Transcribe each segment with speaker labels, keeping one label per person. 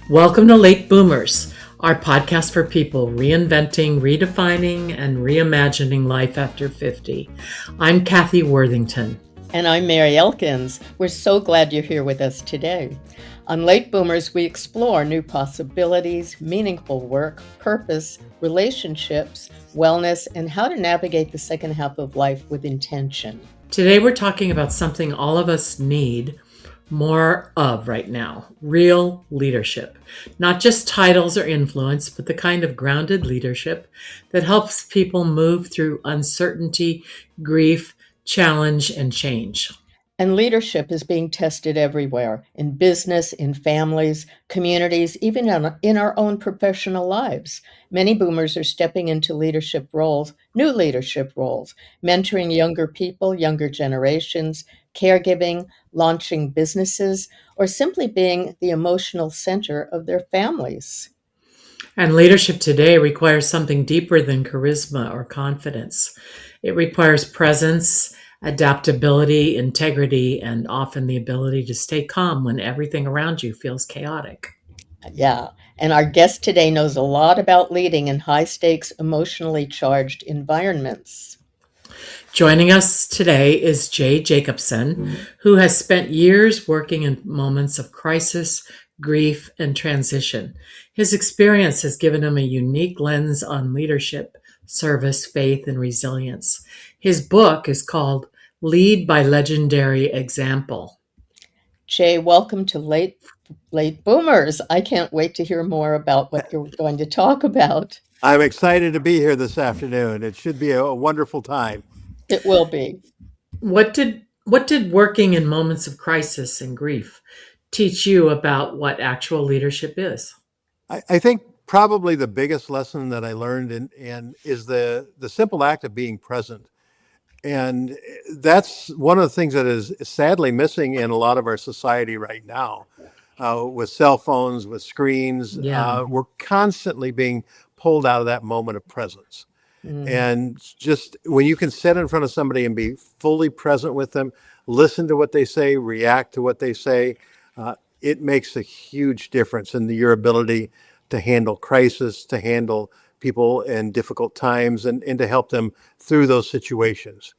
Speaker 1: Welcome to Late Boomers, our podcast for people reinventing, redefining, and reimagining life after 50. I'm Cathy Worthington.
Speaker 2: And I'm Mary Elkins. We're so glad you're here with us today. On Late Boomers, we explore new possibilities, meaningful work, purpose, relationships, wellness, and how to navigate the second half of life with intention.
Speaker 1: Today we're talking about something all of us need more of right now: real leadership. Not just titles or influence, but the kind of grounded leadership that helps people move through uncertainty, grief, challenge, and change.
Speaker 2: And leadership is being tested everywhere, in business, in families, communities, even in our own professional lives. Many boomers are stepping into leadership roles, new leadership roles, mentoring younger people, younger generations, caregiving, launching businesses, or simply being the emotional center of their families.
Speaker 1: And leadership today requires something deeper than charisma or confidence. It requires presence, adaptability, integrity, and often the ability to stay calm when everything around you feels chaotic.
Speaker 2: Yeah, and our guest today knows a lot about leading in high-stakes, emotionally charged environments.
Speaker 1: Joining us today is Jacobson, who has spent years working in moments of crisis, grief, and transition. His experience has given him a unique lens on leadership, service, faith, and resilience. His book is called Lead by Legendary Example.
Speaker 2: Jay, welcome to Late Boomers. I can't wait to hear more about what you're going to talk about.
Speaker 3: I'm excited to be here this afternoon. It should be a wonderful time.
Speaker 2: It will be.
Speaker 1: What did working in moments of crisis and grief teach you about what actual leadership is?
Speaker 3: I think probably the biggest lesson that I learned is the simple act of being present. And that's one of the things that is sadly missing in a lot of our society right now. With cell phones, with screens, we're constantly being pulled out of that moment of presence. And just when you can sit in front of somebody and be fully present with them, listen to what they say, react to what they say, it makes a huge difference in your ability to handle crisis, to handle people in difficult times, and to help them through those situations.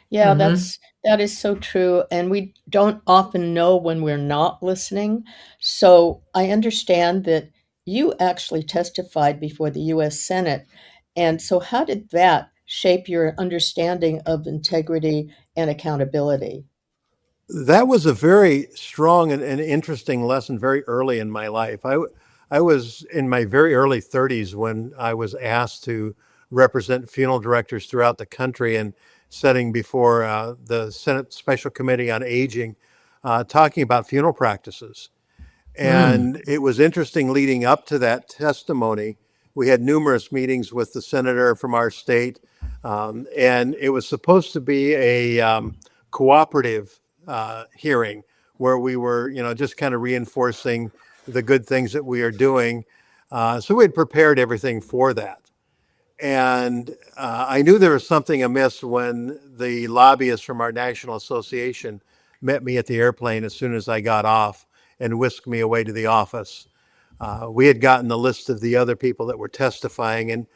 Speaker 2: Yeah, that is so true. And we don't often know when we're not listening. So I understand that you actually testified before the US Senate. And so how did that shape your understanding of integrity and accountability?
Speaker 3: That was a very strong and interesting lesson very early in my life. I was in my very early 30s when I was asked to represent funeral directors throughout the country and sitting before the Senate Special Committee on Aging, talking about funeral practices. And it was interesting leading up to that testimony. We had numerous meetings with the senator from our state, and it was supposed to be a cooperative hearing where we were, just kind of reinforcing the good things that we are doing. So we had prepared everything for that. And I knew there was something amiss when the lobbyists from our national association met me at the airplane as soon as I got off and whisked me away to the office. We had gotten the list of the other people that were testifying, and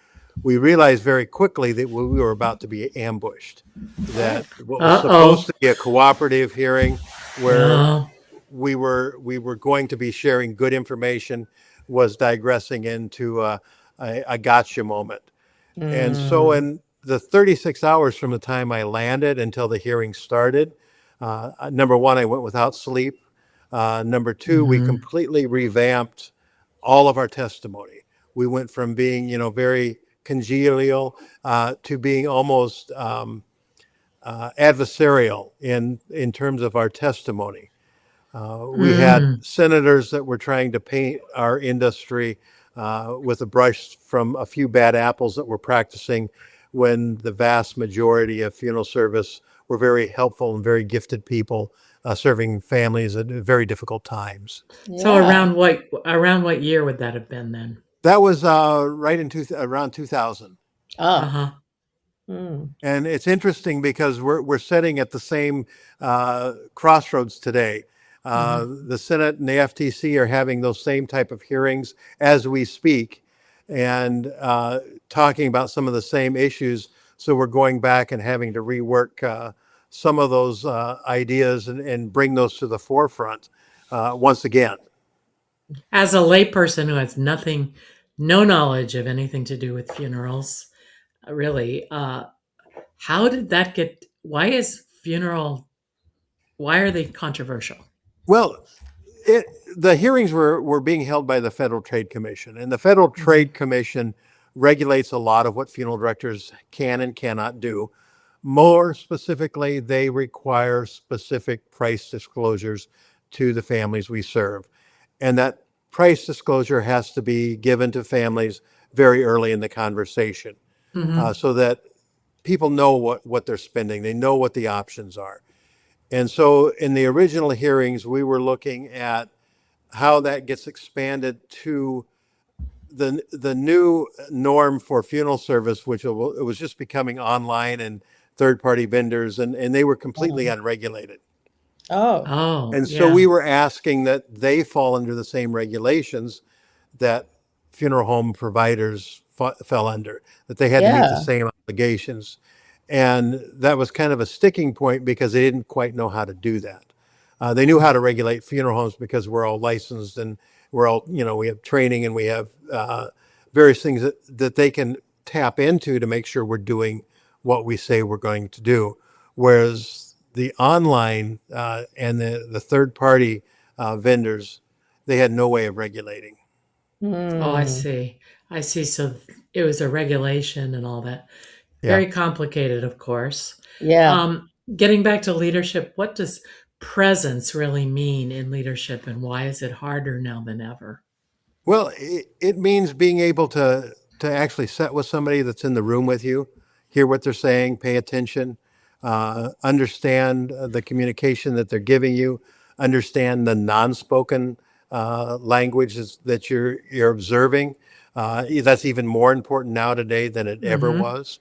Speaker 3: we realized very quickly that we were about to be ambushed. That what was supposed to be a cooperative hearing where we were going to be sharing good information was digressing into a gotcha moment. And so in the 36 hours from the time I landed until the hearing started, number one, I went without sleep. Number two, we completely revamped all of our testimony. We went from being, very congenial to being almost adversarial in terms of our testimony. We had senators that were trying to paint our industry with a brush from a few bad apples that were practicing when the vast majority of funeral service were very helpful and very gifted people serving families at very difficult times.
Speaker 1: Yeah. So around what year would that have been then?
Speaker 3: That was right in around 2000.
Speaker 2: Oh. Mm.
Speaker 3: And it's interesting because we're sitting at the same crossroads today.
Speaker 1: Hmm.
Speaker 3: The Senate and the FTC are having those same type of hearings as we speak, and talking about some of the same issues. So we're going back and having to rework some of those ideas and bring those to the forefront once again.
Speaker 1: As a layperson who has no knowledge of anything to do with funerals, really, how did that get? Why are they controversial?
Speaker 3: Well, it, the hearings were being held by the Federal Trade Commission, and the Federal
Speaker 1: Hmm.
Speaker 3: Trade Commission regulates a lot of what funeral directors can and cannot do. More specifically, they require specific price disclosures to the families we serve. And that price disclosure has to be given to families very early in the conversation
Speaker 1: Hmm.
Speaker 3: so that people know what they're spending, they know what the options are. And so in the original hearings, we were looking at how that gets expanded to the new norm for funeral service, which it was just becoming online and third party vendors, and they were completely
Speaker 2: Oh.
Speaker 3: unregulated.
Speaker 2: Oh.
Speaker 1: Oh,
Speaker 3: And so we
Speaker 1: yeah.
Speaker 3: were asking that they fall under the same regulations that funeral home providers fell under, that they had to meet the
Speaker 2: Yeah.
Speaker 3: same obligations. And that was kind of a sticking point because they didn't quite know how to do that. They knew how to regulate funeral homes because we're all licensed and we're all, we have training and we have various things that they can tap into to make sure we're doing what we say we're going to do. Whereas the online and the third party vendors, they had no way of regulating.
Speaker 1: Oh, I
Speaker 2: Mm.
Speaker 1: see. I see. So it was a regulation and all that.
Speaker 3: Yeah.
Speaker 1: Very complicated, of course.
Speaker 2: Yeah.
Speaker 1: Getting back to leadership, what does presence really mean in leadership, and why is it harder now than ever?
Speaker 3: Well, it means being able to actually sit with somebody that's in the room with you, hear what they're saying, pay attention, understand the communication that they're giving you, understand the non-spoken languages that you're observing. That's even more important now today than it ever
Speaker 1: Hmm.
Speaker 3: was.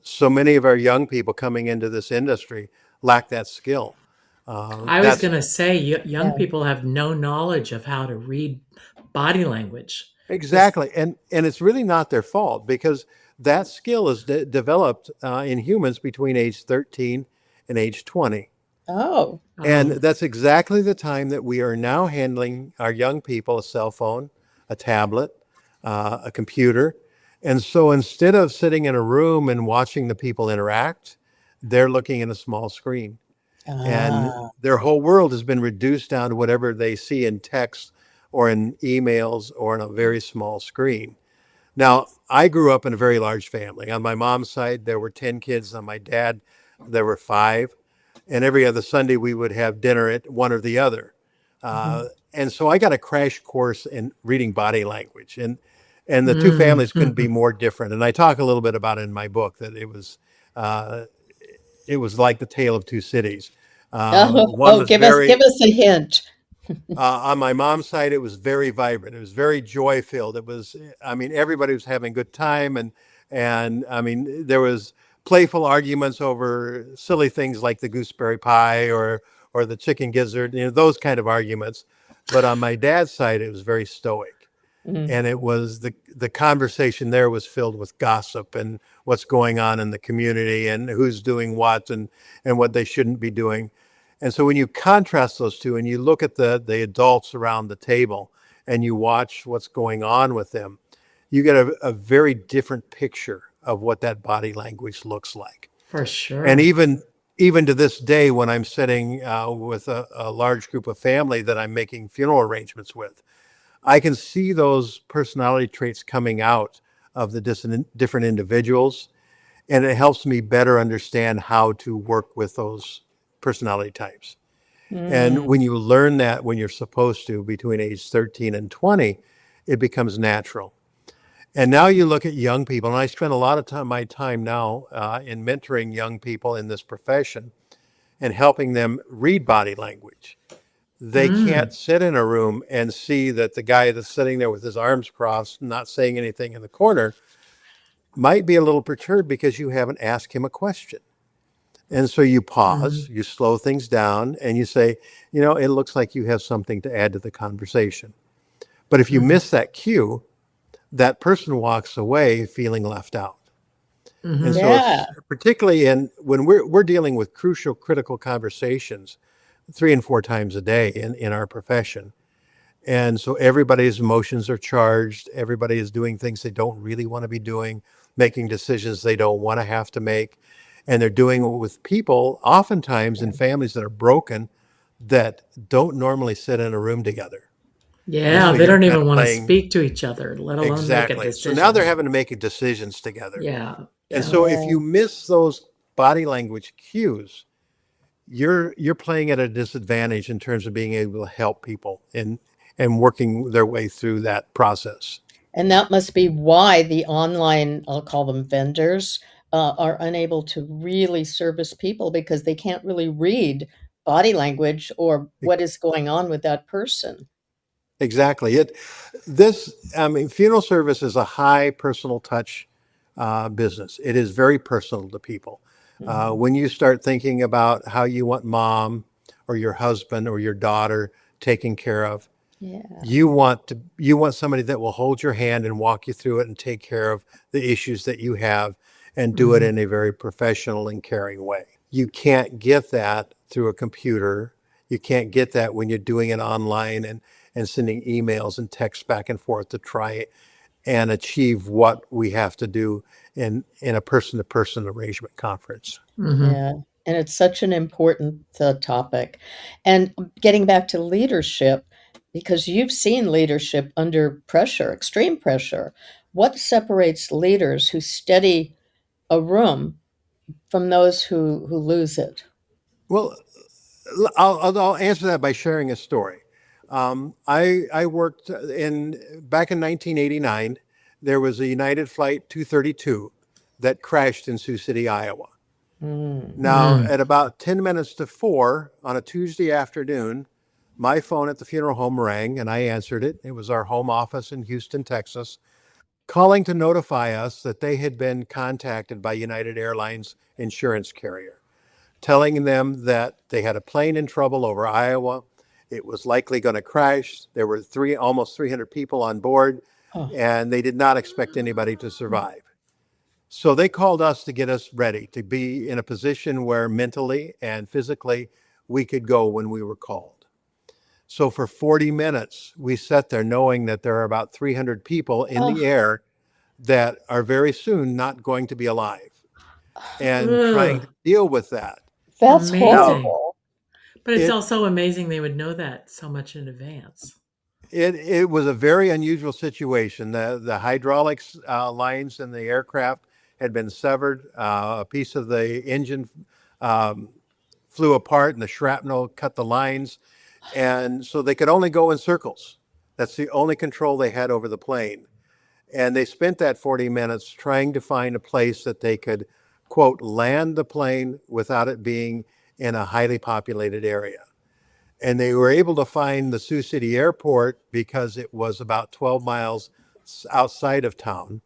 Speaker 3: So many of our young people coming into this industry lack that skill.
Speaker 1: I was
Speaker 3: That's
Speaker 1: going to say, young
Speaker 2: Yeah.
Speaker 1: people have no knowledge of how to read body language. This,
Speaker 3: Exactly, and it's really not their fault because that skill is developed in humans between age 13 and age 20,
Speaker 2: Oh.
Speaker 3: and
Speaker 1: oh,
Speaker 3: that's exactly the time that we are now handling our young people a cell phone, a tablet, a computer, and so instead of sitting in a room and watching the people interact, they're looking at a small screen, and
Speaker 2: Ah.
Speaker 3: their whole world has been reduced down to whatever they see in text or in emails or on a very small screen. Now, I grew up in a very large family. On my mom's side, there were 10 kids. On my dad, there were five. And every other Sunday, we would have dinner at one or the other.
Speaker 2: Mhm.
Speaker 3: Uh, and so I got a crash course in reading body language. And the two families couldn't be
Speaker 1: mm.
Speaker 3: more different. And I talk a little bit about it in my book that uh, it was like the tale of two cities.
Speaker 2: Oh,
Speaker 3: One
Speaker 2: oh,
Speaker 3: was
Speaker 2: give
Speaker 3: very
Speaker 2: us a hint.
Speaker 3: on my mom's side, it was very vibrant. It was very joy filled. It was, I mean, everybody was having a good time, and I mean, there was playful arguments over silly things like the gooseberry pie or the chicken gizzard, those kind of arguments. But on my dad's side, it was very stoic,
Speaker 2: Mm.
Speaker 3: and it was the conversation there was filled with gossip and what's going on in the community and who's doing what and what they shouldn't be doing. And so when you contrast those two and you look at the adults around the table and you watch what's going on with them, you get a very different picture of what that body language looks like.
Speaker 1: For
Speaker 3: And
Speaker 1: sure.
Speaker 3: even to this day, when I'm sitting with a large group of family that I'm making funeral arrangements with, I can see those personality traits coming out of the different individuals, and it helps me better understand how to work with those personality types. And
Speaker 2: Mm.
Speaker 3: when you learn that when you're supposed to between age 13 and 20, it becomes natural. And now you look at young people, and I spend a lot of my time now in mentoring young people in this profession and helping them read body language. They
Speaker 1: Mm.
Speaker 3: can't sit in a room and see that the guy that's sitting there with his arms crossed, not saying anything in the corner, might be a little perturbed because you haven't asked him a question. And so you pause,
Speaker 1: Mhm.
Speaker 3: you slow things down, and you say, it looks like you have something to add to the conversation. But if you
Speaker 1: Mhm.
Speaker 3: miss that cue, that person walks away feeling left out. And
Speaker 1: Mhm.
Speaker 3: so
Speaker 2: Yeah.
Speaker 3: it's particularly when we're dealing with crucial, critical conversations 3 and 4 times a day in our profession. And so everybody's emotions are charged. Everybody is doing things they don't really want to be doing, making decisions they don't want to have to make. And they're doing it with people, oftentimes in families that are broken, that don't normally sit in a room together. And
Speaker 1: Yeah,
Speaker 3: so
Speaker 1: they
Speaker 3: you're
Speaker 1: don't
Speaker 3: kind
Speaker 1: even
Speaker 3: of
Speaker 1: want to
Speaker 3: playing
Speaker 1: speak to each other, let alone make a
Speaker 3: exactly. So now they're
Speaker 1: decision.
Speaker 3: having to make decisions together.
Speaker 1: Yeah,
Speaker 3: And
Speaker 1: yeah.
Speaker 3: so if
Speaker 2: Yeah.
Speaker 3: you miss those body language cues, you're playing at a disadvantage in terms of being able to help people and working their way through that process.
Speaker 2: And that must be why the online, I'll call them vendors, are unable to really service people because they can't really read body language or
Speaker 3: E-
Speaker 2: what is going on with that person.
Speaker 3: Exactly. I mean, funeral service is a high personal touch business. It is very personal to people.
Speaker 2: Mhm.
Speaker 3: When you start thinking about how you want mom or your husband or your daughter taken care of,
Speaker 2: Yeah.
Speaker 3: you want somebody that will hold your hand and walk you through it and take care of the issues that you have and do it
Speaker 1: Mhm.
Speaker 3: in a very professional and caring way. You can't get that through a computer. You can't get that when you're doing it online and sending emails and texts back and forth to try and achieve what we have to do in a person-to-person arrangement conference.
Speaker 1: Mhm.
Speaker 2: Yeah, and it's such an important, topic. And getting back to leadership, because you've seen leadership under pressure, extreme pressure. What separates leaders who steady a room from those who lose it?
Speaker 3: Well, I'll answer that by sharing a story. I worked in back in 1989. There was a United Flight 232 that crashed in Sioux City, Iowa.
Speaker 2: Mm.
Speaker 3: Now,
Speaker 1: Mm.
Speaker 3: at about 10 minutes to 4 on a Tuesday afternoon, my phone at the funeral home rang and I answered it. It was our home office in Houston, Texas, calling to notify us that they had been contacted by United Airlines insurance carrier, telling them that they had a plane in trouble over Iowa. It was likely going to crash. There were almost 300 people on board,
Speaker 2: Oh,
Speaker 3: and they did not expect anybody to survive. So they called us to get us ready to be in a position where mentally and physically we could go when we were called. So for 40 minutes, we sat there knowing that there are about 300 people in the
Speaker 2: oh,
Speaker 3: air that are very soon not going to be alive and trying
Speaker 1: Ugh,
Speaker 3: to deal with that.
Speaker 2: that's
Speaker 3: Now,
Speaker 1: amazing.
Speaker 2: horrible.
Speaker 1: But it's
Speaker 3: it
Speaker 1: also amazing they would know that so much in advance.
Speaker 3: it was a very unusual situation. The hydraulics lines in the aircraft had been severed. A piece of the engine um, flew apart, and the shrapnel cut the lines, and so they could only go in circles. That's the only control they had over the plane. And they spent that 40 minutes trying to find a place that they could, quote, land the plane without it being in a highly populated area. And they were able to find the Sioux City airport because it was about 12 miles outside of town.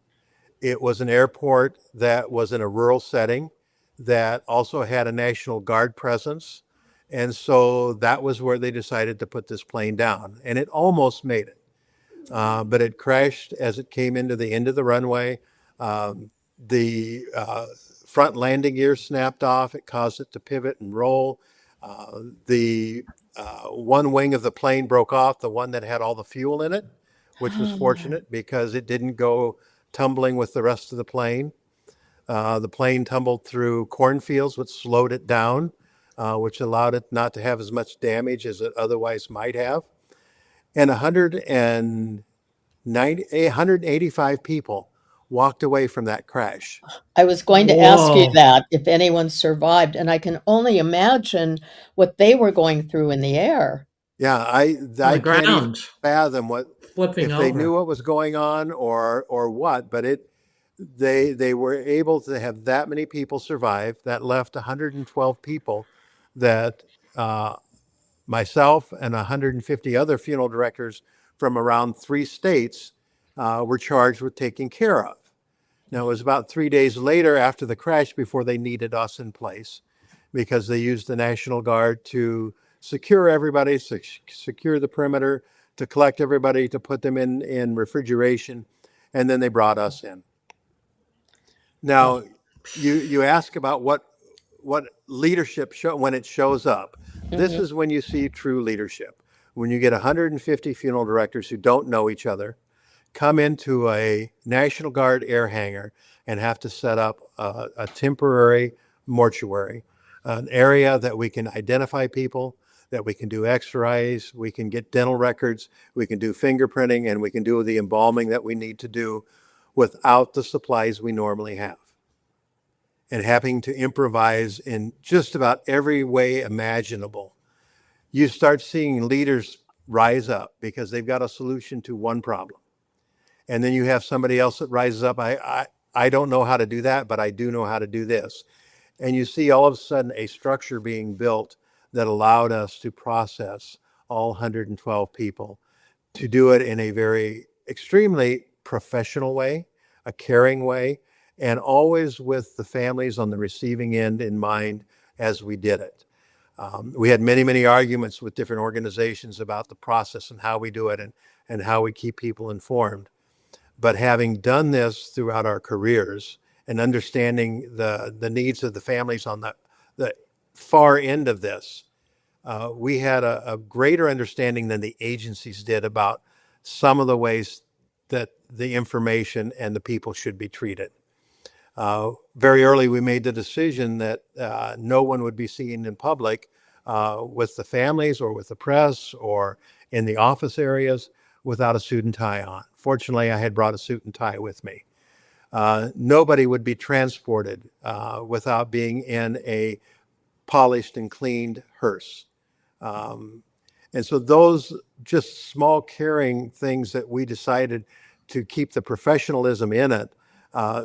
Speaker 3: It was an airport that was in a rural setting that also had a National Guard presence. And so that was where they decided to put this plane down. And it almost made it, but it crashed as it came into the end of the runway. The front landing gear snapped off. It caused it to pivot and roll. The one wing of the plane broke off, the one that had all the fuel in it, which was fortunate because it didn't go tumbling with the rest of the plane. The plane tumbled through cornfields, which slowed it down, which allowed it not to have as much damage as it otherwise might have. And 185 people walked away from that crash.
Speaker 2: I was going to ask you
Speaker 1: Whoa.
Speaker 2: that, if anyone survived, and I can only imagine what they were going through in the air.
Speaker 3: Yeah, I
Speaker 1: On
Speaker 3: I
Speaker 1: the
Speaker 3: can't even
Speaker 1: ground,
Speaker 3: fathom what
Speaker 1: flipping
Speaker 3: if they knew
Speaker 1: over.
Speaker 3: what was going on or what, but they were able to have that many people survive. That left 112 people that uh, myself and 150 other funeral directors from around 3 states were charged with taking care of. Now, it was about 3 days later after the crash before they needed us in place because they used the National Guard to secure everybody, secure the perimeter, to collect everybody, to put them in refrigeration, and then they brought us in.
Speaker 2: Wow.
Speaker 3: Now, you ask about what leadership show when it shows up. This
Speaker 2: Mhm.
Speaker 3: is when you see true leadership. When you get 150 funeral directors who don't know each other, come into a National Guard air hangar and have to set up a temporary mortuary, an area that we can identify people, that we can do x-rays, we can get dental records, we can do fingerprinting, and we can do the embalming that we need to do without the supplies we normally have. And having to improvise in just about every way imaginable. You start seeing leaders rise up because they've got a solution to one problem. And then you have somebody else that rises up. I don't know how to do that, but I do know how to do this. And you see all of a sudden a structure being built that allowed us to process all 112 people, to do it in a very extremely professional way, a caring way, and always with the families on the receiving end in mind as we did it. We had many, many arguments with different organizations about the process and how we do it and how we keep people informed. But having done this throughout our careers and understanding the needs of the families on the far end of this, we had a greater understanding than the agencies did about some of the ways that the information and the people should be treated. Very early, we made the decision that no one would be seen in public with the families or with the press or in the office areas without a suit and tie on. Fortunately, I had brought a suit and tie with me. Nobody would be transported without being in a polished and cleaned hearse. And so those just small caring things that we decided to keep the professionalism in it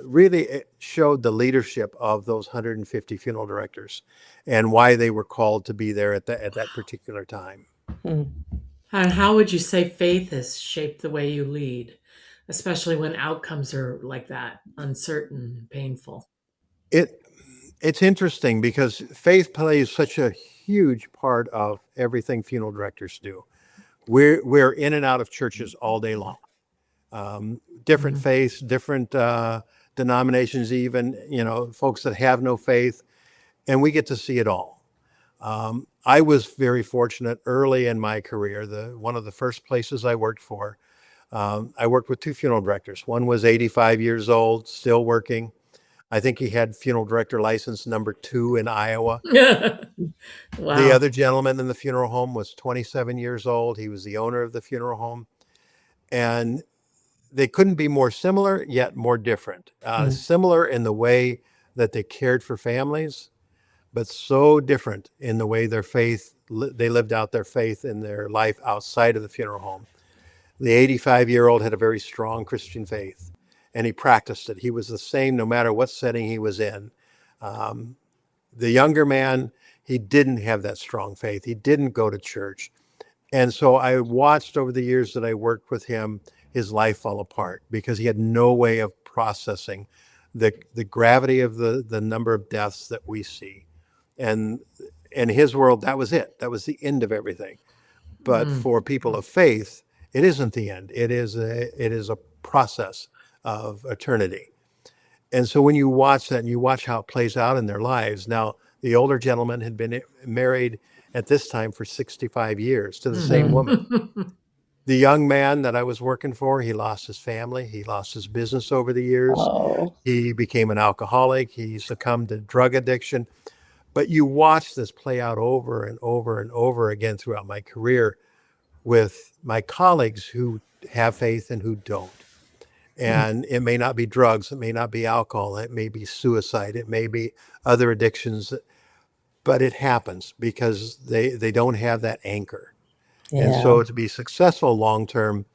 Speaker 3: really it showed the leadership of those 150 funeral directors and why they were called to be there at that particular time.
Speaker 2: Mm.
Speaker 1: And how would you say faith has shaped the way you lead, especially when outcomes are like that, uncertain and painful?
Speaker 3: It it's interesting because faith plays such a huge part of everything funeral directors do. We're in and out of churches all day long. Different
Speaker 1: Mhm.
Speaker 3: faiths, different denominations, even folks that have no faith, and we get to see it all. I was very fortunate early in my career. The one of the first places I worked for, I worked with two funeral directors. One was 85 years old, still working. I think he had funeral director license number 2 in Iowa. The
Speaker 1: Wow.
Speaker 3: other gentleman in the funeral home was 27 years old. He was the owner of the funeral home. And they couldn't be more similar, yet more different.
Speaker 1: Mm.
Speaker 3: Similar in the way that they cared for families, but so different in the way their faith, they lived out their faith in their life outside of the funeral home. The 85-year-old had a very strong Christian faith, and he practiced it. He was the same no matter what setting he was in. Um, the younger man, he didn't have that strong faith. He didn't go to church. And so I watched over the years that I worked with him, his life fall apart because he had no way of processing the gravity of the number of deaths that we see. And in his world, that was it. That was the end of everything. But
Speaker 1: Mm.
Speaker 3: for people of faith, it isn't the end. It is a process of eternity. And so when you watch that and you watch how it plays out in their lives, now the older gentleman had been married at this time for 65 years to the same
Speaker 2: Mhm.
Speaker 3: woman. The young man that I was working for, he lost his family, he lost his business over the years.
Speaker 2: Oh.
Speaker 3: He became an alcoholic, he succumbed to drug addiction. But you watch this play out over and over and over again throughout my career with my colleagues who have faith and who don't.
Speaker 1: Mm.
Speaker 3: And it may not be drugs, it may not be alcohol, it may be suicide, it may be other addictions, but it happens because they don't have that anchor. And
Speaker 2: Yeah.
Speaker 3: so to be successful long term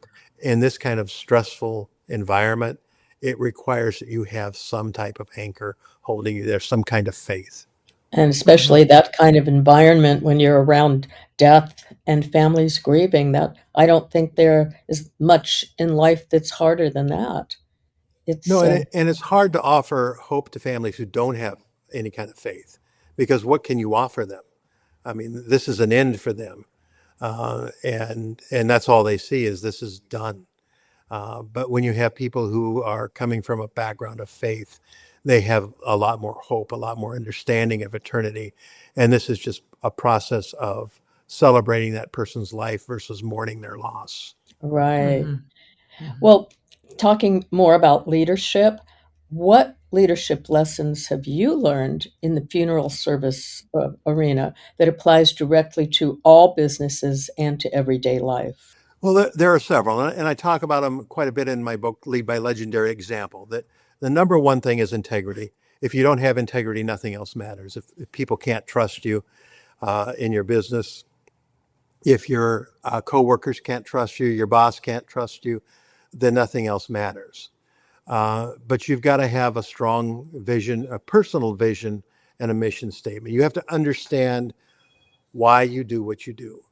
Speaker 3: in this kind of stressful environment, it requires that you have some type of anchor holding you there, some kind of faith.
Speaker 2: And especially that kind of environment when you're around death and families grieving, that I don't think there is much in life that's harder than that. It's
Speaker 3: No, and it's hard to offer hope to families who don't have any kind of faith, because what can you offer them? I mean, this is an end for them, and that's all they see is this is done. But when you have people who are coming from a background of faith, they have a lot more hope, a lot more understanding of eternity, and this is just a process of celebrating that person's life versus mourning their loss.
Speaker 2: right.
Speaker 1: Hmm. Hmm.
Speaker 2: Well, talking more about leadership, what leadership lessons have you learned in the funeral service arena that applies directly to all businesses and to everyday life?
Speaker 3: Well, there are several, and I talk about them quite a bit in my book, Lead by Legendary Example, that the number one thing is integrity. If you don't have integrity, nothing else matters. If people can't trust you in your business, if your coworkers can't trust you, your boss can't trust you, then nothing else matters. But you've got to have a strong vision, a personal vision, and a mission statement. You have to understand why you do what you do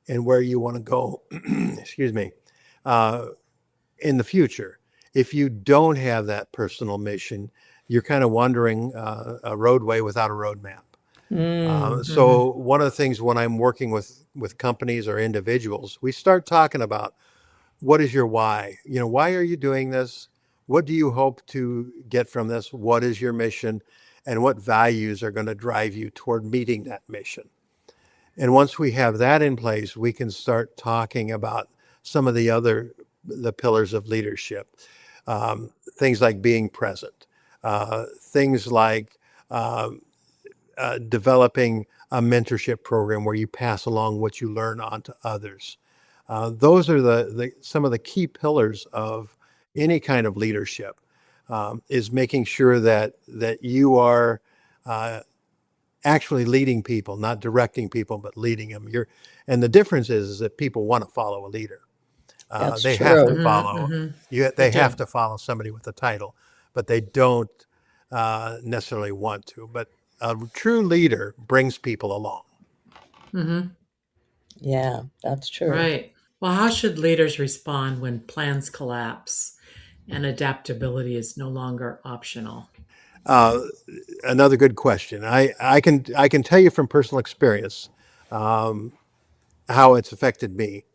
Speaker 3: and where you want to go, excuse me, uh, in the future. If you don't have that personal mission, you're kind of wandering a roadway without a roadmap.
Speaker 2: Mm,
Speaker 1: Hmm.
Speaker 3: So one of the things when I'm working with companies or individuals, we start talking about what is your why? You know, why are you doing this? What do you hope to get from this? What is your mission? And what values are going to drive you toward meeting that mission? And once we have that in place, we can start talking about some of the pillars of leadership. Things like being present, things like um, developing a mentorship program where you pass along what you learn on to others. Those are some of the key pillars of any kind of leadership. Is making sure that you are uh, actually leading people, not directing people, but leading them. And the difference is that people want to follow a leader.
Speaker 2: that's
Speaker 3: They have to
Speaker 2: true.
Speaker 1: Hmm.
Speaker 3: follow
Speaker 1: Hmm.
Speaker 3: you.
Speaker 1: They
Speaker 3: They have
Speaker 1: do.
Speaker 3: to follow somebody with a title, but they don't necessarily want to. But a true leader brings people along.
Speaker 1: Hmm.
Speaker 2: Yeah, that's true.
Speaker 1: Right. Well, how should leaders respond when plans collapse and adaptability is no longer optional?
Speaker 3: Uh, Another good question. I can tell you from personal experience um, how it's affected me.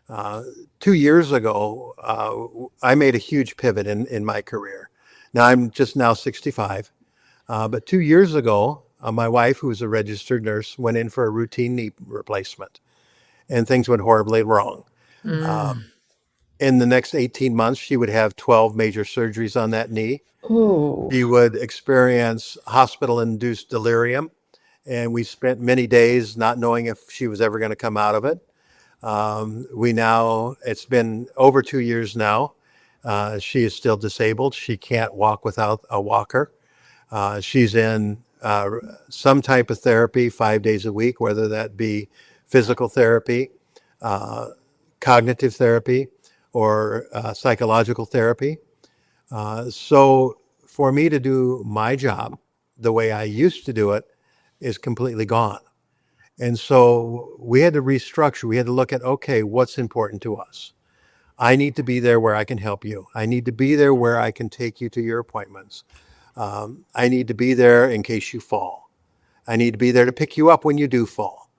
Speaker 3: Uh, 2 years ago, I made a huge pivot in my career. Now I'm just now 65, but 2 years ago, my wife, who was a registered nurse, went in for a routine knee replacement, and things went horribly wrong.
Speaker 1: Mm.
Speaker 3: In the next 18 months, she would have 12 major surgeries on that knee.
Speaker 2: Ooh.
Speaker 3: She would experience hospital-induced delirium, and we spent many days not knowing if she was ever going to come out of it. It's been over 2 years now. She is still disabled. She can't walk without a walker. She's in some type of therapy 5 days a week, whether that be physical therapy, uh, cognitive therapy, or psychological therapy. So for me to do my job the way I used to do it is completely gone. And so we had to restructure. We had to look at, okay, what's important to us? I need to be there where I can help you. I need to be there where I can take you to your appointments. I need to be there in case you fall. I need to be there to pick you up when you do fall.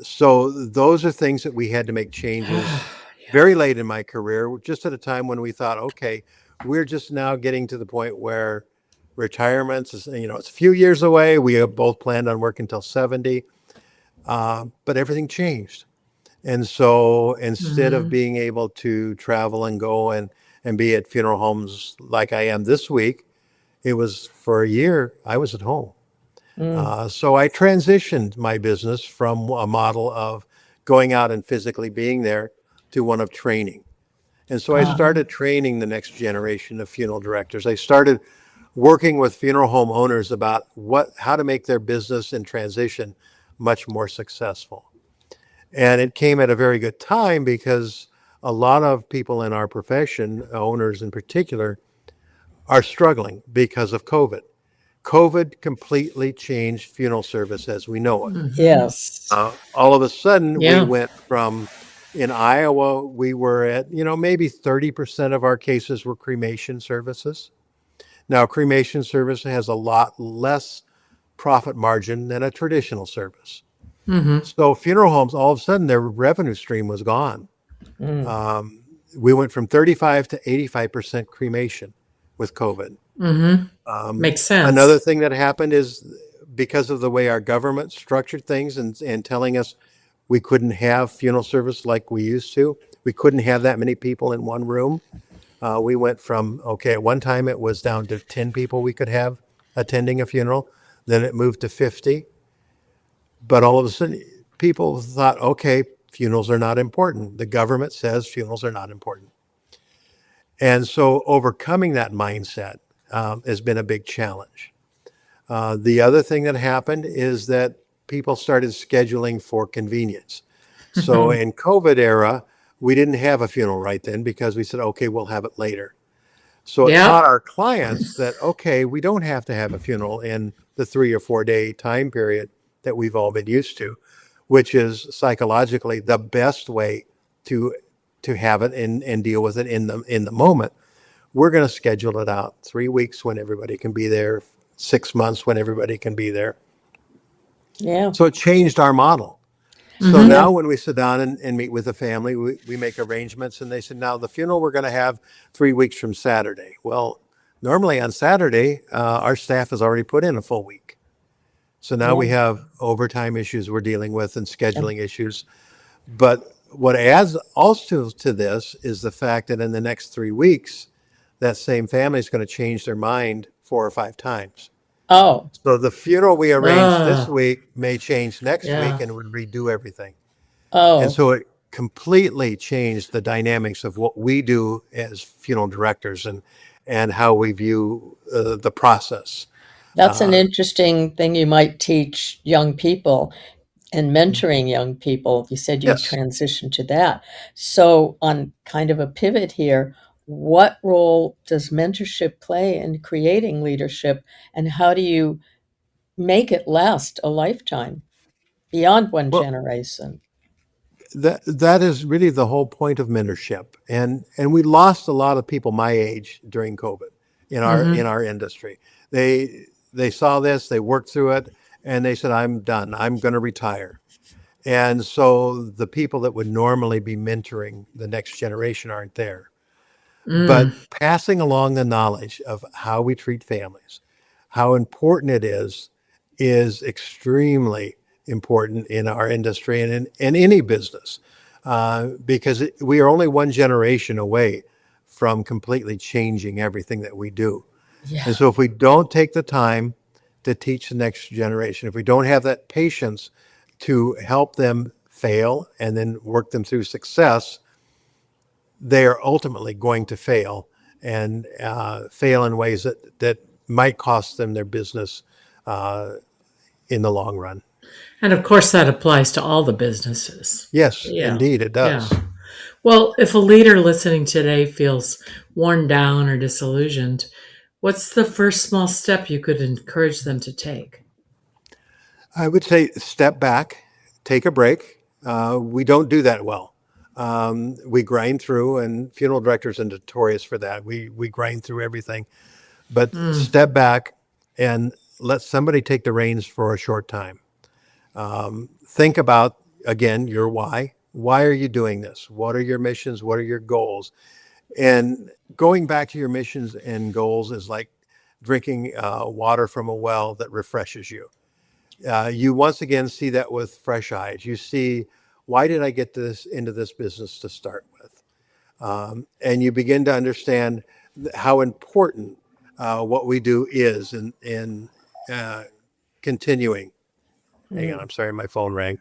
Speaker 3: So those are things that we had to make changes
Speaker 1: Yeah.
Speaker 3: very late in my career, just at a time when we thought, okay, we're just now getting to the point where retirement is, it's a few years away. We have both planned on working until 70, but everything changed. And so instead of
Speaker 1: Hmm.
Speaker 3: being able to travel and go and be at funeral homes like I am this week, it was for a year I was at home.
Speaker 2: Mm.
Speaker 3: So I transitioned my business from a model of going out and physically being there to one of training. And so I
Speaker 2: Ah,
Speaker 3: started training the next generation of funeral directors. I started working with funeral home owners about how to make their business in transition much more successful. And it came at a very good time because a lot of people in our profession, owners in particular, are struggling because of COVID. COVID completely changed funeral service as we know it.
Speaker 1: Hmm.
Speaker 2: yes.
Speaker 3: All of a sudden, we
Speaker 1: Yeah.
Speaker 3: went from In Iowa, we were at, maybe 30% of our cases were cremation services. Now, cremation service has a lot less profit margin than a traditional service.
Speaker 1: Mm-hmm.
Speaker 3: So funeral homes, all of a sudden, their revenue stream was gone.
Speaker 2: Mm.
Speaker 3: Um, we went from 35 to 85% cremation with COVID.
Speaker 1: Mm-hmm. Makes
Speaker 3: Another
Speaker 1: sense.
Speaker 3: thing that happened is because of the way our government structured things and telling us we couldn't have funeral service like we used to, we couldn't have that many people in one room. We went from, okay, at one time it was down to 10 people we could have attending a funeral. Then it moved to 50. But all of a sudden, people thought, okay, funerals are not important. The government says funerals are not important. And so overcoming that mindset has been a big challenge. The other thing that happened is that people started scheduling for convenience. So
Speaker 1: Mm-hmm.
Speaker 3: in COVID era, we didn't have a funeral right then because we said, okay, we'll have it later. So it taught
Speaker 1: Yep.
Speaker 3: our clients that, okay, we don't have to have a funeral in the 3 or 4 day time period that we've all been used to, which is psychologically the best way to have it and deal with it in the moment. We're going to schedule it out 3 weeks when everybody can be there, 6 months when everybody can be there.
Speaker 2: Yeah.
Speaker 3: So it changed our model. So
Speaker 1: Mm-hmm.
Speaker 2: Yeah.
Speaker 3: now when we sit down and meet with the family, we make arrangements and they said, now the funeral we're going to have 3 weeks from Saturday. Well, normally on Saturday, our staff has already put in a full week. So now
Speaker 2: Yeah.
Speaker 3: we have overtime issues we're dealing with and scheduling issues. But what adds also to this is the fact that in the next 3 weeks, that same family is going to change their mind 4 or 5 times.
Speaker 2: Oh.
Speaker 3: So the funeral we arranged this
Speaker 1: Oh,
Speaker 3: week may change next week
Speaker 1: yeah.
Speaker 3: and would redo everything. And
Speaker 2: Oh.
Speaker 3: so it completely changed the dynamics of what we do as funeral directors and how we view the process.
Speaker 2: That's an
Speaker 3: Uh,
Speaker 2: interesting thing you might teach young people and mentoring young people. You said you
Speaker 3: yes.
Speaker 2: transitioned to that. So, on kind of a pivot here, what role does mentorship play in creating leadership, and how do you make it last a lifetime beyond one
Speaker 3: Well,
Speaker 2: generation?
Speaker 3: that is really the whole point of mentorship. And we lost a lot of people my age during COVID in
Speaker 1: Mm-hmm.
Speaker 3: our industry. They saw this, they worked through it, and they said, I'm done. I'm going to retire. And so the people that would normally be mentoring the next generation aren't there.
Speaker 1: Mm.
Speaker 3: But passing along the knowledge of how we treat families, how important it is extremely important in our industry and in any business, because we are only one generation away from completely changing everything that we do. And
Speaker 2: Yeah.
Speaker 3: so if we don't take the time to teach the next generation, if we don't have that patience to help them fail and then work them through success, they are ultimately going to fail and fail in ways that might cost them their business uh, in the long run.
Speaker 1: And of course, that applies to all the businesses.
Speaker 3: Yes,
Speaker 1: Yeah.
Speaker 3: indeed, it
Speaker 1: Yeah.
Speaker 3: does.
Speaker 1: Well, if a leader listening today feels worn down or disillusioned, what's the first small step you could encourage them to take?
Speaker 3: I would say step back, take a break. We don't do that well. We grind through, and funeral directors are notorious for that. We grind through everything, but
Speaker 1: Mm.
Speaker 3: step back and let somebody take the reins for a short time. Think about again your why. Why are you doing this? What are your missions? What are your goals? And going back to your missions and goals is like drinking water from a well that refreshes you. You once again see that with fresh eyes. You see, why did I get this into this business to start with? And you begin to understand how important what we do is in uh, continuing. Hang on,
Speaker 2: Mm.
Speaker 3: I'm sorry, my phone rang.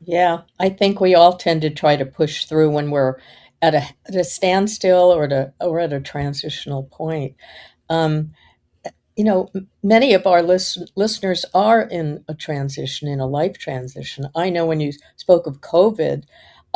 Speaker 2: Yeah, I think we all tend to try to push through when we're at a standstill or at a transitional point. Um, Many of our listeners are in a transition, in a life transition. I know when you spoke of COVID,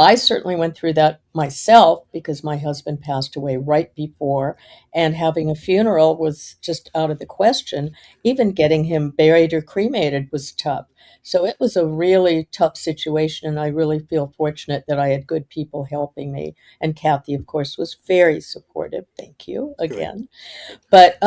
Speaker 2: I certainly went through that myself because my husband passed away right before, and having a funeral was just out of the question. Even getting him buried or cremated was tough. So it was a really tough situation, and I really feel fortunate that I had good people helping me. And Cathy, of course, was very supportive. Thank you
Speaker 3: Good.
Speaker 2: again. But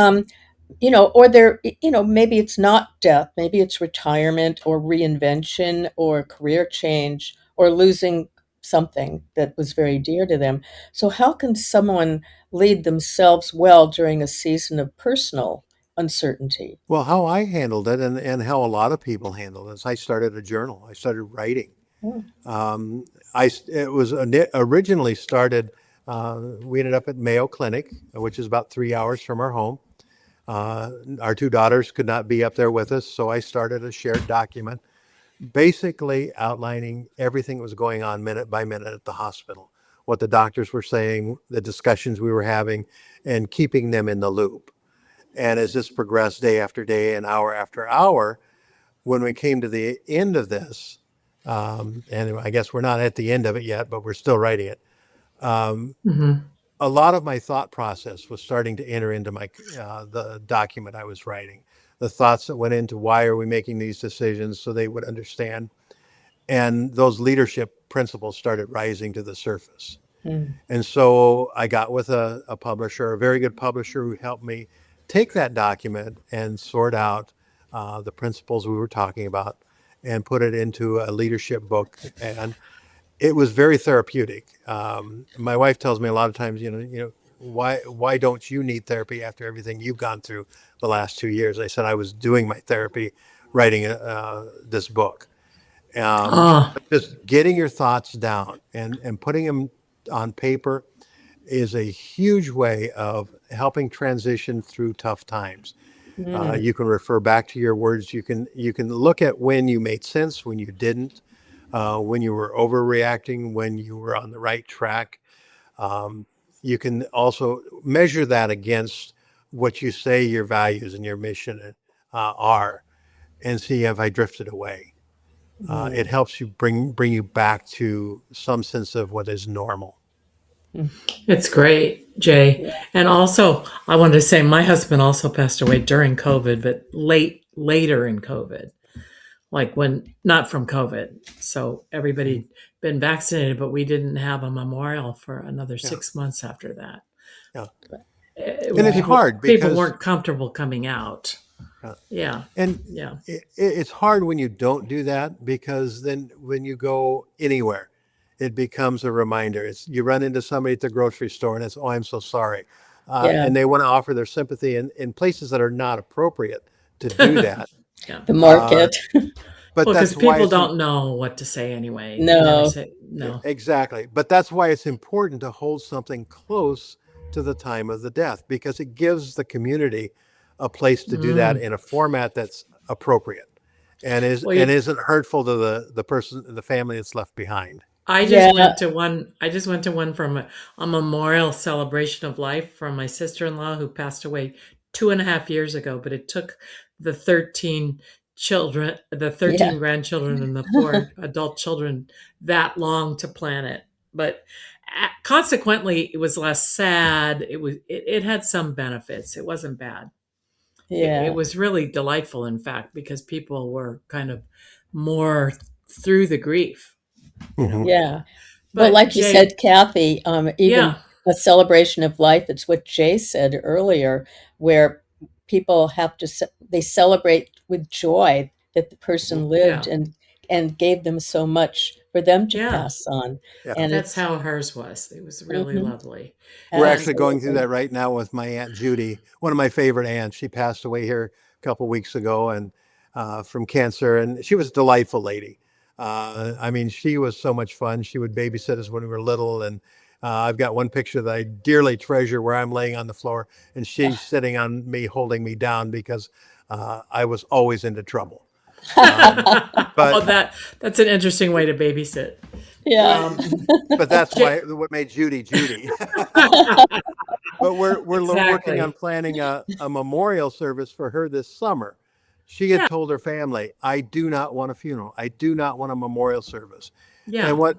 Speaker 2: or there, maybe it's not death, maybe it's retirement or reinvention or career change or losing something that was very dear to them. So how can someone lead themselves well during a season of personal uncertainty?
Speaker 3: Well, how I handled it and how a lot of people handle it is I started a journal. I started writing.
Speaker 2: Oh,
Speaker 3: Um, it was originally started. We ended up at Mayo Clinic, which is about 3 hours from our home. Our two daughters could not be up there with us, so I started a shared document, basically outlining everything that was going on minute by minute at the hospital, what the doctors were saying, the discussions we were having, and keeping them in the loop. And as this progressed day after day and hour after hour, when we came to the end of this, and I guess we're not at the end of it yet, but we're still writing it. Um,
Speaker 1: Hmm.
Speaker 3: a lot of my thought process was starting to enter into the document I was writing. The thoughts that went into why are we making these decisions so they would understand, and those leadership principles started rising to the surface.
Speaker 2: mm,
Speaker 3: And so I got with a publisher, a very good publisher, who helped me take that document and sort out the principles we were talking about and put it into a leadership book. And it was very therapeutic. My wife tells me a lot of times, why don't you need therapy after everything you've gone through the last 2 years? I said I was doing my therapy writing this book.
Speaker 1: Oh,
Speaker 3: But just getting your thoughts down and putting them on paper is a huge way of helping transition through tough times.
Speaker 2: mm,
Speaker 3: You can refer back to your words. You can look at when you made sense, when you didn't, when you were overreacting, when you were on the right track. Um, you can also measure that against what you say your values and your mission are, and see have I drifted away. It
Speaker 2: mm,
Speaker 3: helps you bring you back to some sense of what is normal.
Speaker 2: mm.
Speaker 1: it's great, Jay.
Speaker 2: Yeah,
Speaker 1: And also, I wanted to say my husband also passed away during COVID, but later in COVID, like when not from COVID. So
Speaker 3: Mhm.
Speaker 1: everybody been vaccinated, but we didn't have a memorial for another
Speaker 3: Yeah,
Speaker 1: 6 months after that.
Speaker 3: yeah, and it's
Speaker 2: yeah,
Speaker 3: hard
Speaker 1: People
Speaker 3: because
Speaker 1: weren't comfortable coming out.
Speaker 3: uh,
Speaker 1: Yeah,
Speaker 3: and
Speaker 1: yeah,
Speaker 3: it's hard when you don't do that because then when you go anywhere, it becomes a reminder. It's you run into somebody at the grocery store and it's, oh, I'm so sorry,
Speaker 2: yeah.
Speaker 3: and they want to offer their sympathy in places that are not appropriate to do that.
Speaker 1: yeah.
Speaker 2: The
Speaker 3: Uh,
Speaker 2: market.
Speaker 3: but
Speaker 1: Well, because
Speaker 3: that's why
Speaker 1: people
Speaker 3: it's
Speaker 1: don't know what to say anyway. They never
Speaker 2: No.
Speaker 1: say no.
Speaker 3: exactly. But that's why it's important to hold something close to the time of the death because it gives the community a place to do that
Speaker 1: Mm.
Speaker 3: in a format that's appropriate and is
Speaker 1: Well,
Speaker 3: and
Speaker 1: you,
Speaker 3: isn't hurtful to the person, the family that's left behind.
Speaker 1: I just
Speaker 2: Yeah,
Speaker 1: went to one. I just went to one from a memorial celebration of life from my sister-in-law who passed away 2.5 years ago. But it took the 13
Speaker 2: yeah,
Speaker 1: grandchildren, and the four adult children that long to plan it. But consequently, it was less sad. It had some benefits. It wasn't bad. It
Speaker 2: yeah,
Speaker 1: was really delightful, in fact, because people were kind of more through the grief. You
Speaker 3: Hmm.
Speaker 1: know.
Speaker 2: yeah. Well,
Speaker 1: But
Speaker 2: like you
Speaker 1: Jay,
Speaker 2: said, Kathy, even
Speaker 1: yeah,
Speaker 2: a celebration of life, it's what Jay said earlier, where people have to, they celebrate with joy that the person lived
Speaker 1: yeah,
Speaker 2: and gave them so much for them to
Speaker 1: yeah.
Speaker 2: pass on.
Speaker 3: Yeah,
Speaker 2: And
Speaker 1: That's
Speaker 2: it's,
Speaker 1: how hers was. It was really
Speaker 2: mhm,
Speaker 1: lovely.
Speaker 3: we're
Speaker 1: And
Speaker 3: actually going through
Speaker 2: absolutely.
Speaker 3: that right now with my Aunt Judy, one of my favorite aunts. She passed away here a couple weeks ago and from cancer, and she was a delightful lady. I mean, she was so much fun. She would babysit us when we were little, and I've got one picture that I dearly treasure where I'm laying on the floor and she's sitting on me, holding me down because I was always into trouble. Um,
Speaker 1: oh,
Speaker 3: but
Speaker 1: that's an interesting way to babysit.
Speaker 2: Yeah.
Speaker 1: Um,
Speaker 3: but that's
Speaker 1: J-
Speaker 3: why what made Judy Judy. But we're working on
Speaker 1: exactly.
Speaker 3: planning a memorial service for her this summer. She had
Speaker 1: Yeah,
Speaker 3: told her family, I do not want a funeral. I do not want a memorial service. And
Speaker 1: yeah,
Speaker 3: what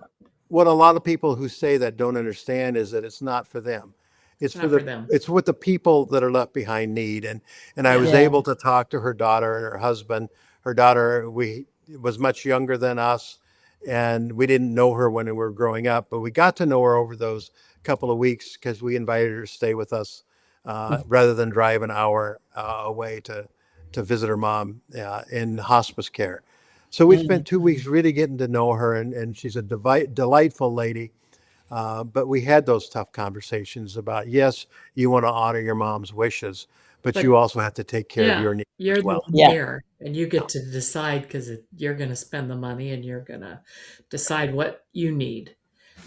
Speaker 3: what a lot of people who say that don't understand is that it's not for them.
Speaker 1: It's
Speaker 3: It's for
Speaker 1: not for
Speaker 3: the
Speaker 1: them.
Speaker 3: it's what the people that are left behind need. And I
Speaker 1: Yeah.
Speaker 3: was
Speaker 2: Yeah.
Speaker 3: able to talk to her daughter and her husband. Her daughter we was much younger than us, and we didn't know her when we were growing up, but we got to know her over those couple of weeks because we invited her to stay with us rather than drive an hour away to visit her mom in hospice care. So we spent 2 weeks really getting to know her, and she's a delightful lady. But we had those tough conversations about, yes, you want to honor your mom's wishes, but you
Speaker 1: But
Speaker 3: also have to take care of
Speaker 1: yeah,
Speaker 3: your needs
Speaker 1: you're
Speaker 3: as
Speaker 1: the
Speaker 3: well.
Speaker 1: one
Speaker 2: Yeah.
Speaker 1: there and you get to decide because you're going to spend the money and you're going to decide what you need.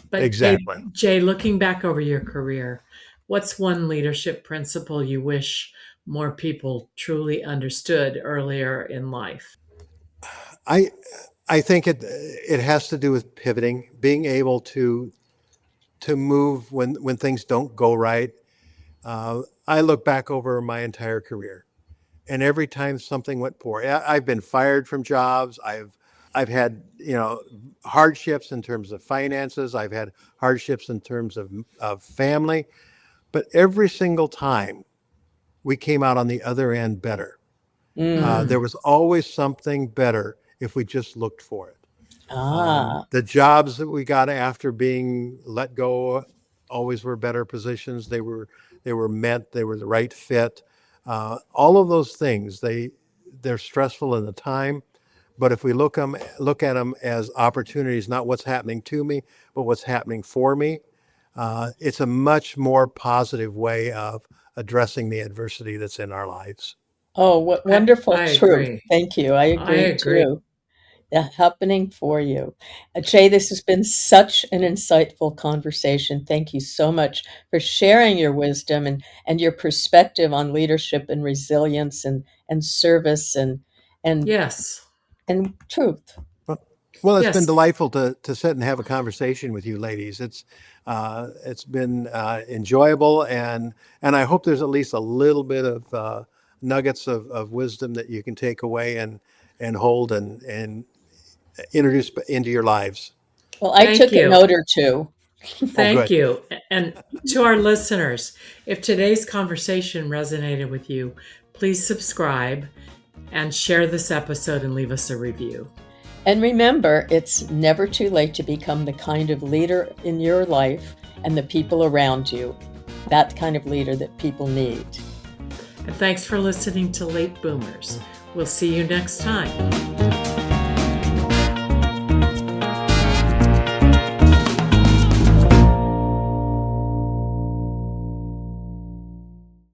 Speaker 1: But
Speaker 3: Exactly.
Speaker 1: Jay, looking back over your career, what's one leadership principle you wish more people truly understood earlier in life?
Speaker 3: I I think it has to do with pivoting, being able to move when things don't go right. I look back over my entire career, and every time something went poor, I've been fired from jobs. I've had hardships in terms of finances. I've had hardships in terms of family, but every single time we came out on the other end better.
Speaker 2: Mm.
Speaker 3: There was always something better if we just looked for it.
Speaker 2: Ah.
Speaker 3: The jobs that we got after being let go always were better positions. They were meant. They were the right fit. All of those things they're stressful in the time, but if we look at them as opportunities, not what's happening to me, but what's happening for me, it's a much more positive way of addressing the adversity that's in our lives.
Speaker 2: Oh, what
Speaker 1: I,
Speaker 2: wonderful
Speaker 1: I
Speaker 2: truth.
Speaker 1: agree.
Speaker 2: Thank you. I
Speaker 1: I
Speaker 2: agree
Speaker 1: agree.
Speaker 2: too. Happening for you. Jay, this has been such an insightful conversation. Thank you so much for sharing your wisdom and your perspective on leadership and resilience and service and
Speaker 1: Yes.
Speaker 2: and truth.
Speaker 3: Well, it's been
Speaker 1: Yes.
Speaker 3: delightful to sit and have a conversation with you ladies. It's been enjoyable, and I hope there's at least a little bit of nuggets of wisdom that you can take away and hold and introduce into your lives.
Speaker 2: Well, I
Speaker 1: Thank
Speaker 2: took a
Speaker 1: you.
Speaker 2: note or two.
Speaker 3: Oh,
Speaker 1: Thank
Speaker 3: good.
Speaker 1: you. And to our listeners, if today's conversation resonated with you, please subscribe and share this episode and leave us a review.
Speaker 2: And remember, it's never too late to become the kind of leader in your life and the people around you, that kind of leader that people need.
Speaker 1: And thanks for listening to Late Boomers. We'll see you next time.